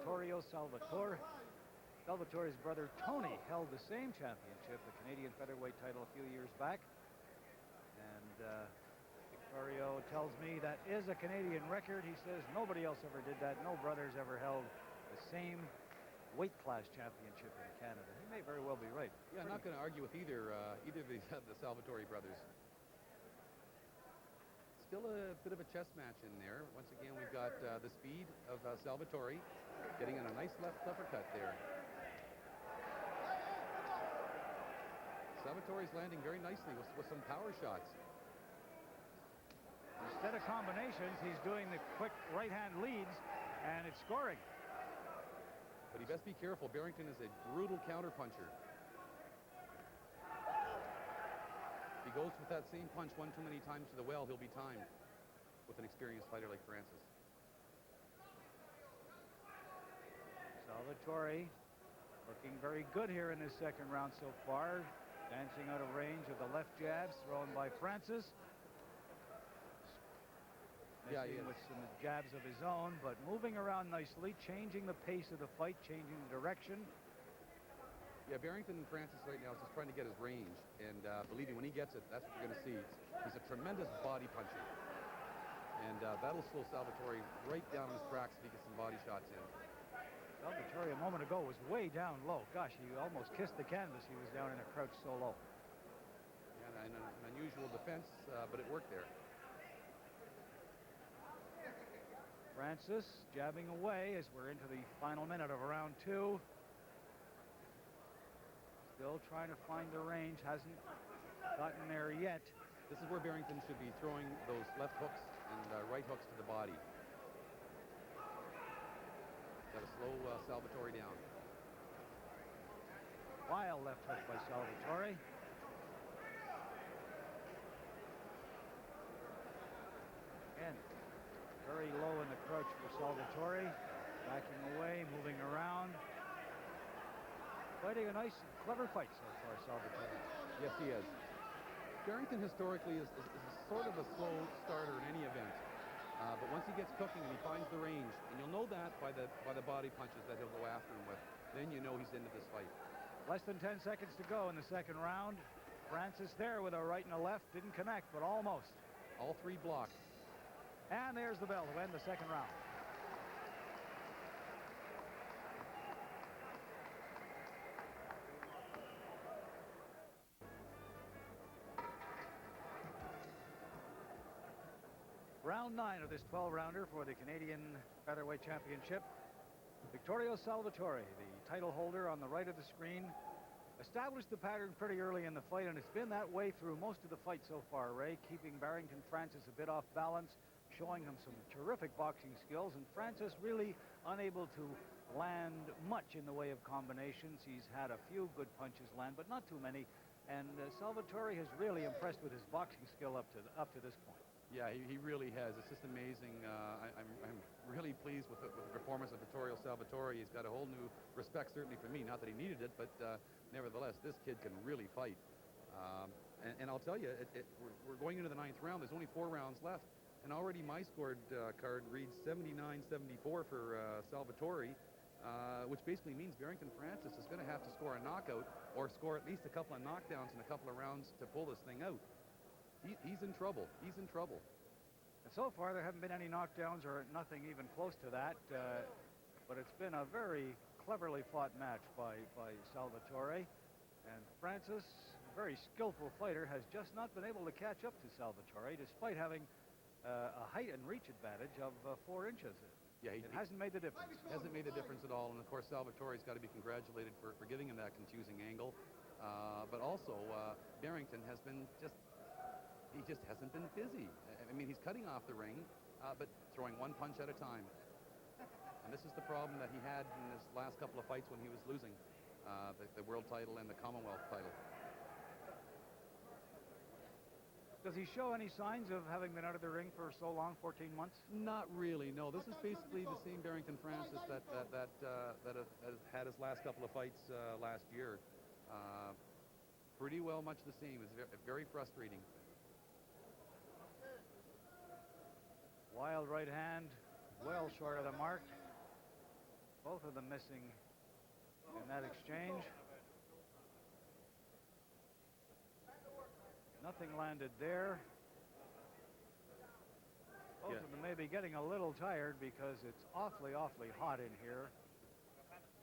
Vittorio Salvatore. Salvatore's brother Tony held the same championship, the Canadian featherweight title, a few years back. And Vittorio tells me that is a Canadian record. He says nobody else ever did that. No brothers ever held the same weight class championship in Canada. He may very well be right. Yeah, I'm not going to argue with either of the Salvatore brothers. Still a bit of a chess match in there. Once again, we've got the speed of Salvatore getting in a nice left uppercut there. Salvatore's landing very nicely with some power shots. Instead of combinations, he's doing the quick right-hand leads, and it's scoring. But he best be careful. Barrington is a brutal counterpuncher. If he goes with that same punch one too many times to the well, he'll be timed with an experienced fighter like Francis. Salvatore looking very good here in this second round so far. Dancing out of range of the left jabs thrown by Francis. Missing with some jabs of his own, but moving around nicely, changing the pace of the fight, changing the direction. Yeah, Barrington and Francis right now is just trying to get his range, and believe me, when he gets it, that's what you're going to see. He's a tremendous body puncher, and that'll slow Salvatore right down in his tracks if he gets some body shots in. Salvatore a moment ago was way down low. Gosh, he almost kissed the canvas. He was down in a crouch so low. Yeah, and an unusual defense, but it worked there. Francis jabbing away as we're into the final minute of round two. Still trying to find the range, hasn't gotten there yet. This is where Barrington should be throwing those left hooks and right hooks to the body. Got to slow Salvatore down. Wild left hook by Salvatore. Again, very low in the crouch for Salvatore. Backing away, moving around. Fighting a nice, clever fight so far, Salvatore. Yes, he is. Barrington historically is sort of a slow starter in any event. But once he gets cooking and he finds the range, and you'll know that by the body punches that he'll go after him with, then you know he's into this fight. Less than 10 seconds to go in the second round. Francis there with a right and a left. Didn't connect, but almost. All three blocked. And there's the bell to end the second round. Round 9 of this 12-rounder for the Canadian Featherweight Championship. Vittorio Salvatore, the title holder on the right of the screen, established the pattern pretty early in the fight, and it's been that way through most of the fight so far, Ray, keeping Barrington Francis a bit off balance, showing him some terrific boxing skills, and Francis really unable to land much in the way of combinations. He's had a few good punches land, but not too many, and Salvatore has really impressed with his boxing skill up to this point. Yeah, he really has. It's just amazing. I'm really pleased with the performance of Vittorio Salvatore. He's got a whole new respect, certainly for me. Not that he needed it, but nevertheless, this kid can really fight. And I'll tell you, we're going into the 9th round. There's only 4 rounds left. And already my scored card reads 79-74 for Salvatore, which basically means Barrington Francis is going to have to score a knockout or score at least a couple of knockdowns in a couple of rounds to pull this thing out. He's in trouble. He's in trouble. And so far, there haven't been any knockdowns or nothing even close to that. But it's been a very cleverly fought match by Salvatore. And Francis, a very skillful fighter, has just not been able to catch up to Salvatore, despite having a height and reach advantage of 4 inches. Yeah, it hasn't made the difference. Hasn't made the difference at all. And of course, Salvatore's got to be congratulated for giving him that confusing angle. But also, Barrington has been he just hasn't been busy. I mean, he's cutting off the ring, but throwing one punch at a time. And this is the problem that he had in his last couple of fights when he was losing the world title and the Commonwealth title. Does he show any signs of having been out of the ring for so long, 14 months? Not really, no. This is basically the same Barrington Francis that had his last couple of fights last year. Pretty well much the same. It's very frustrating. Wild right hand, well short of the mark. Both of them missing in that exchange. Nothing landed there. Both of them may be getting a little tired because it's awfully hot in here.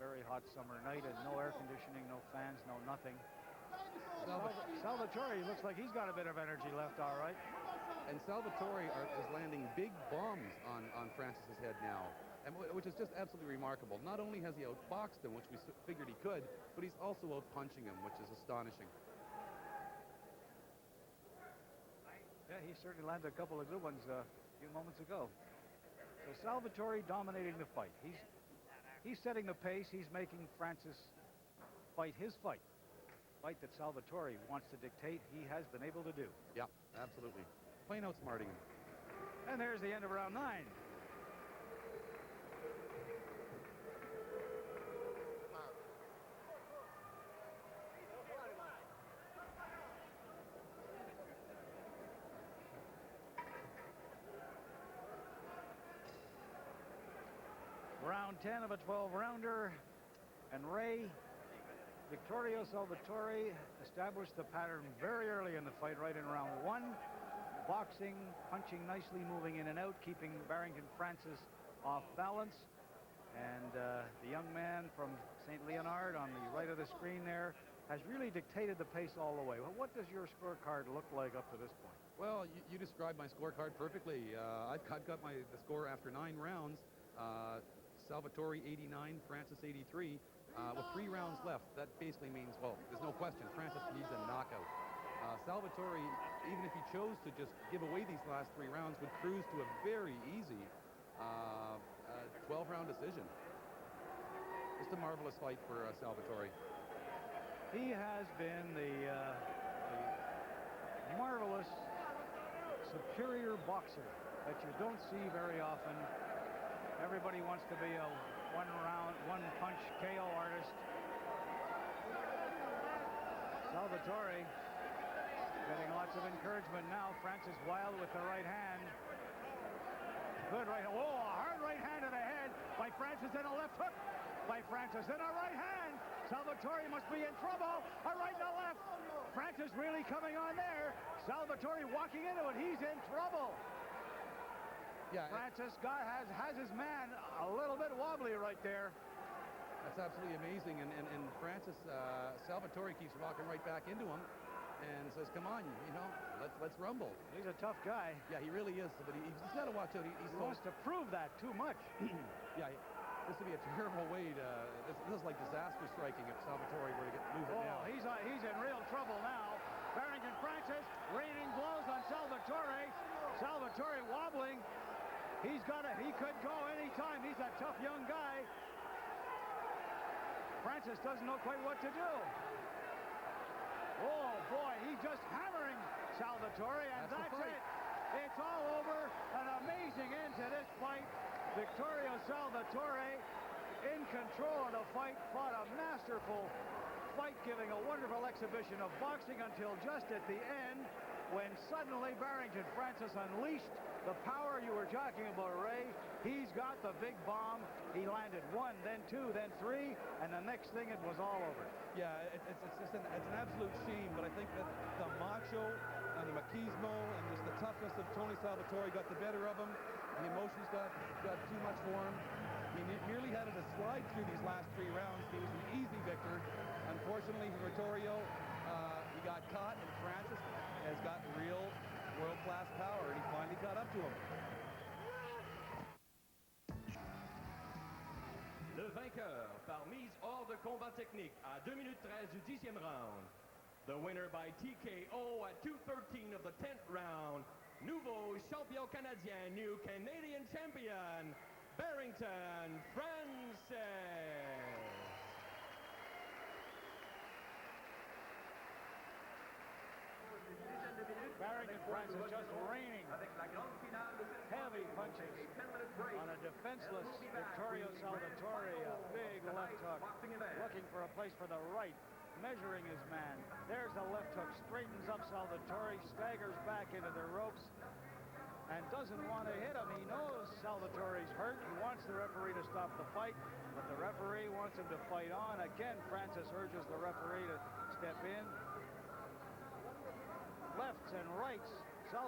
Very hot summer night and no air conditioning, no fans, no nothing. Salvatore looks like he's got a bit of energy left, all right. And Salvatore is landing big bombs on Francis's head now, and which is just absolutely remarkable. Not only has he outboxed him, which we figured he could, but he's also out-punching him, which is astonishing. Yeah, he certainly landed a couple of good ones a few moments ago. So Salvatore dominating the fight. He's setting the pace. He's making Francis fight his fight. Fight that Salvatore wants to dictate. He has been able to do. Yeah, absolutely. Plain outsmarting him. And there's the end of round 9. Round 10 of a 12-rounder, and Vittorio Salvatore established the pattern very early in the fight, right in round 1. Boxing, punching nicely, moving in and out, keeping Barrington Francis off balance. And the young man from St. Leonard on the right of the screen there has really dictated the pace all the way. Well, what does your scorecard look like up to this point? Well, you described my scorecard perfectly. I've got the score after 9 rounds. Salvatore 89, Francis 83. With 3 rounds left, that basically means, well, there's no question, Francis needs a knockout. Salvatore, even if he chose to just give away these last 3 rounds, would cruise to a very easy 12-round decision. Just a marvelous fight for Salvatore. He has been the marvelous, superior boxer that you don't see very often. Everybody wants to be a one-punch KO artist. Salvatore getting lots of encouragement now. Francis Wild with the right hand. Good right hand. Whoa, a hard right hand to the head by Francis, and a left hook by Francis, and a right hand. Salvatore must be in trouble. A right and a left. Francis really coming on there. Salvatore walking into it. He's in trouble. Yeah, Francis has his man a little bit wobbly right there. That's absolutely amazing. And Francis, Salvatore keeps walking right back into him and says, come on, let's rumble. He's a tough guy. Yeah, he really is. But he's got to watch out. He wants to prove that too much. Yeah, this would be a terrible way to... This is like disaster striking if Salvatore were to lose it now. He's in real trouble now. Barrington Francis raining blows on Salvatore. Salvatore wobbling. He could go anytime. He's a tough young guy. Francis doesn't know quite what to do. Oh, boy, he's just hammering Salvatore, and that's it. It's all over. An amazing end to this fight. Vittorio Salvatore in control of the fight, fought a masterful fight, giving a wonderful exhibition of boxing until just at the end, when suddenly Barrington Francis unleashed the power you were talking about, Ray. He's got the big bomb. He landed 1, then 2, then 3, and the next thing it was all over. Yeah, it's an absolute shame, but I think that the macho and the machismo and just the toughness of Tony Salvatore got the better of him. The emotions got too much for him. He merely had it to slide through these last 3 rounds. He was an easy victor. Unfortunately for Vittorio, he got caught, and Francis has got real world-class power, and he finally caught up to him. Le vainqueur par mise hors de combat technique à 2 minutes 13 du 10e round. The winner by TKO at 2:13 of the 10th round. Nouveau champion canadien, new Canadian champion, Barrington Francis. Barrington Francis just raining heavy punches on a defenseless Vittorio Salvatore. A big left hook, looking for a place for the right, measuring his man. There's a left hook, straightens up Salvatore, staggers back into the ropes. and doesn't want to hit him. He knows Salvatore's hurt. He wants the referee to stop the fight, but the referee wants him to fight on. Again, Francis urges the referee to step in.